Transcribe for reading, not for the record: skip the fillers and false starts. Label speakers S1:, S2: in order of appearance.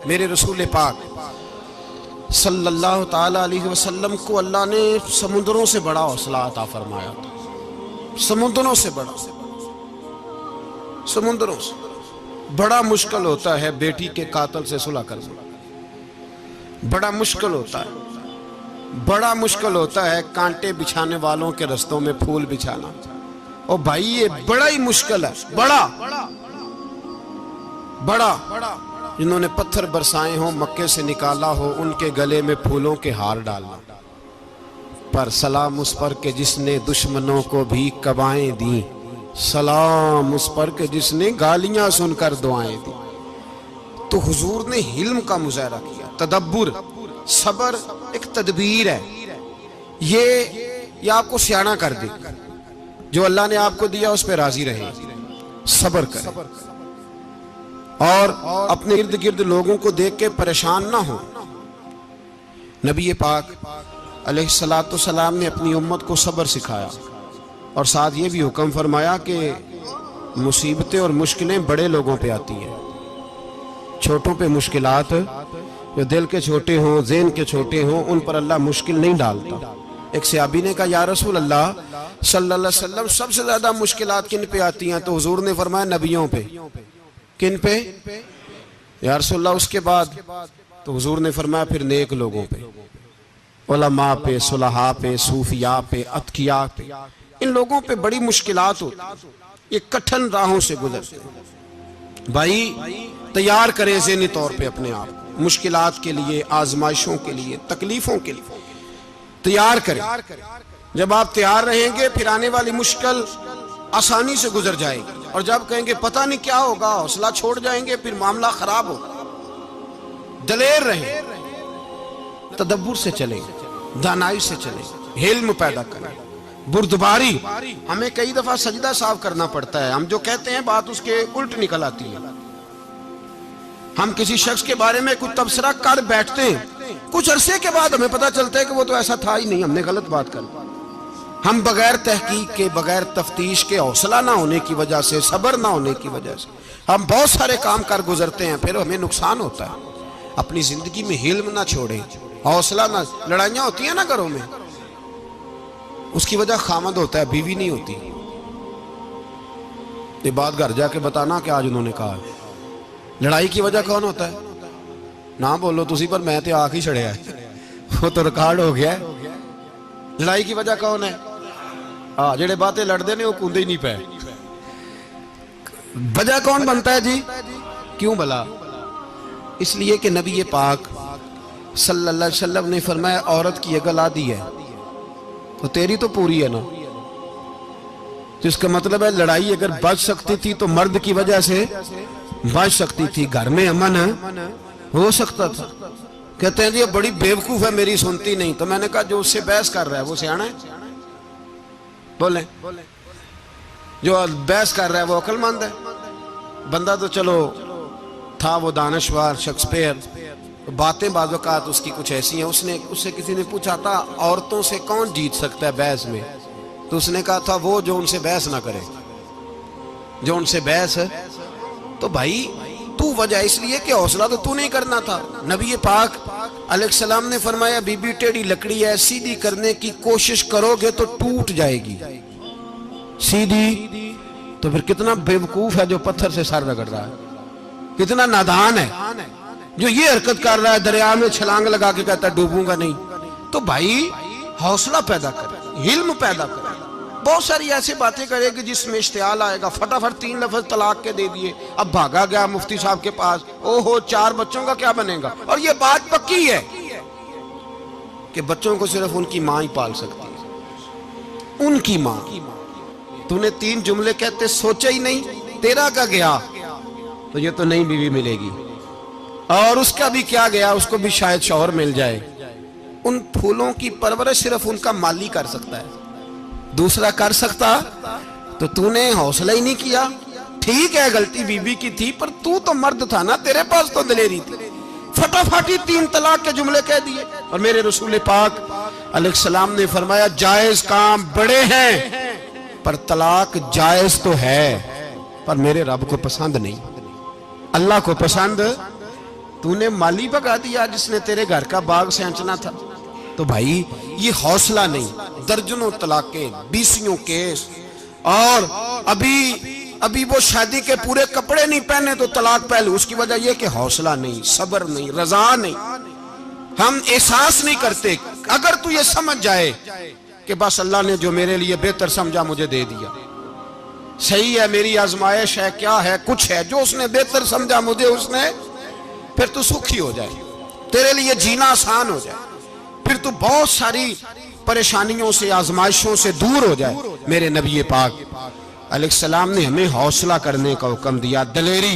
S1: मेरे रसूल पाक सल्लल्लाहु ताला अलैहि वसल्लम को अल्लाह ने समुद्रों से बड़ा हौसला अता फरमाया था। समुद्रों से बड़ा, समुद्रों से बड़ा मुश्किल होता है बेटी के कातिल से सुलह करना, बड़ा मुश्किल होता है, बड़ा मुश्किल होता है कांटे बिछाने वालों के रस्तों में फूल बिछाना। और भाई ये बड़ा ही मुश्किल है, बड़ा बड़ा। जिन्होंने पत्थर बरसाए हो, मक्के से निकाला हो, उनके गले में फूलों के हार डालना। पर सलाम उस पर के जिसने दुश्मनों को भी कबाएं दी, सलाम उस पर के जिसने गालियां सुनकर दुआएं दी। तो हुजूर ने हिल्म का मुजाहरा किया, तदब्बुर, सबर एक तदबीर है। ये आपको सियाना कर दे, जो अल्लाह ने आपको दिया उस पर राजी रहे, सबर करें और अपने इर्द गिर्द लोगों को देख के परेशान ना हो। नबी पाक अलैहिस्सलातु सलाम ने अपनी उम्मत को सब्र सिखाया और साथ ये भी हुक्म फरमाया कि मुसीबतें और मुश्किलें बड़े लोगों पे आती हैं, छोटों पे मुश्किलात, जो दिल के छोटे हों, ज़हन के छोटे हों, उन पर अल्लाह मुश्किल नहीं डालता। एक सहाबी ने कहा, या रसूल अल्लाह सल्लल्लाहु अलैहि वसल्लम, सबसे ज्यादा मुश्किलात किन पे आती हैं? तो हुजूर ने फरमाया नबियों पे। किन पे? या रसूल अल्लाह उसके बाद? तो हुजूर ने फरमाया फिर नेक लोगों पे, उलमा पे, सुलहा पे, सूफिया पे, अतकिया पे। इन लोगों पे बड़ी मुश्किलात होती, ये कठिन राहों से गुजरते। भाई तैयार करें ज़हनी तौर पे अपने आप मुश्किलात के लिए, आजमाइशों के लिए, तकलीफों के लिए तैयार करें। जब आप तैयार रहेंगे फिर आने वाली मुश्किल आसानी से गुजर जाएगी। और जब कहेंगे पता नहीं क्या होगा, हौसला छोड़ जाएंगे, फिर मामला खराब होगा। दलेर रहे, तदब्बुर से चले, दानाई से चले, हिल्म पैदा करें, बुर्दबारी। हमें कई दफा सजदा साफ करना पड़ता है, हम जो कहते हैं बात उसके उल्ट निकल आती है। हम किसी शख्स के बारे में कुछ तबसरा कर बैठते हैं, कुछ अरसे के बाद हमें पता चलता है कि वो तो ऐसा था ही नहीं, हमने गलत बात कर। हम बगैर तहकीक के, बगैर तफ्तीश के, हौसला ना होने की वजह से, सब्र ना होने की वजह से हम बहुत सारे काम कर गुजरते हैं, फिर हमें नुकसान होता है। अपनी जिंदगी में हिल्म ना छोड़ें, हौसला ना। लड़ाइयां होती है ना घरों में, उसकी वजह खामद होता है, बीवी नहीं होती। ये बात घर जाके बताना कि आज उन्होंने कहा। लड़ाई की वजह कौन होता है? ना बोलो तुसी, पर मैं तो आख ही छड़िया है, वो तो रिकॉर्ड हो गया है। लड़ाई की वजह कौन है? हाँ, जेड़े बातें लड़ते ने वो कूदे ही नहीं पे। वजह कौन बनता है जी? क्यों भला? इसलिए कि नबी पाक सल्लल्लाहु अलैहि वसल्लम ने फरमाया, औरत की अगल आदि है तो तेरी तो पूरी है ना। तो इसका मतलब है लड़ाई अगर बच सकती थी तो मर्द की वजह से बच सकती थी, घर में अमन हो सकता था। कहते हैं जी ये बड़ी बेवकूफ है, मेरी सुनती नहीं। तो मैंने कहा जो उससे बहस कर रहा है वो सियाना है? बोले जो बहस कर रहा है वो अक्लमंद है? बंदा तो चलो था वो दानश्वर शेक्सपियर, बातें बाज़ औक़ात उसकी कुछ ऐसी हैं। उससे किसी ने पूछा था औरतों से कौन जीत सकता है बहस में, तो उसने कहा था वो जो उनसे बहस ना करे, जो उनसे बहस है। तो भाई तू वजह इसलिए कि हौसला तो तू नहीं करना था। नबी पाक अलैहिस्सलाम ने फरमाया, बीबी टेढ़ी लकड़ी है, सीधी करने की कोशिश करोगे तो टूट जाएगी। सीधी तो फिर कितना बेवकूफ है जो पत्थर से सर रगड़ रहा है, कितना नादान है जो ये हरकत कर रहा है, दरिया में छलांग लगा के कहता है डूबूंगा नहीं। तो भाई हौसला पैदा करे, हिल्म पैदा करे। बहुत सारी ऐसी बातें करेगी जिसमें इश्तियाल आएगा, फटाफट 3 लफ्ज तलाक के दे दिए, अब भागा गया मुफ्ती साहब के पास, ओहो 4 बच्चों का क्या बनेगा। और ये बात पक्की है कि बच्चों को सिर्फ उनकी मां ही पाल सकती है, उनकी मां। तूने 3 जुमले कहते सोचा ही नहीं, तेरा का गया तो ये तो नई बीवी मिलेगी, और उसका भी क्या गया, उसको भी शायद शौहर मिल जाए। उन फूलों की परवरिश सिर्फ उनका माली कर सकता है, दूसरा कर सकता। तो तूने हौसला ही नहीं किया। ठीक है गलती बीबी की थी, पर तू तो मर्द था ना, तेरे पास तो दलेरी थी। फटाफट ही 3 तलाक के जुमले कह दिए। और मेरे रसूल पाक अलैहिस्सलाम ने फरमाया, जायज काम बड़े हैं पर तलाक जायज तो है, पर मेरे रब को पसंद नहीं, अल्लाह को पसंद तूने माली भगा दिया जिसने तेरे घर का बाग सेंचना था। तो भाई ये हौसला नहीं, दर्जनों तलाकें, 20 केस, और अभी वो शादी के पूरे कपड़े नहीं पहने तो तलाक पहले। उसकी वजह यह कि हौसला नहीं, सब्र नहीं, रजा नहीं, हम एहसास नहीं करते। अगर तू ये समझ जाए कि बस अल्लाह ने जो मेरे लिए बेहतर समझा मुझे दे दिया, सही है, मेरी आजमाइश है, क्या है, कुछ है, जो उसने बेहतर समझा मुझे उसने, फिर तू सुखी हो जाए, तेरे लिए जीना आसान हो जाए, फिर तू बहुत सारी परेशानियों से, आजमाइशों से दूर हो जाए। मेरे नबी पाक अलैहिस्सलाम ने हमें हौसला करने का हुक्म दिया, दलेरी।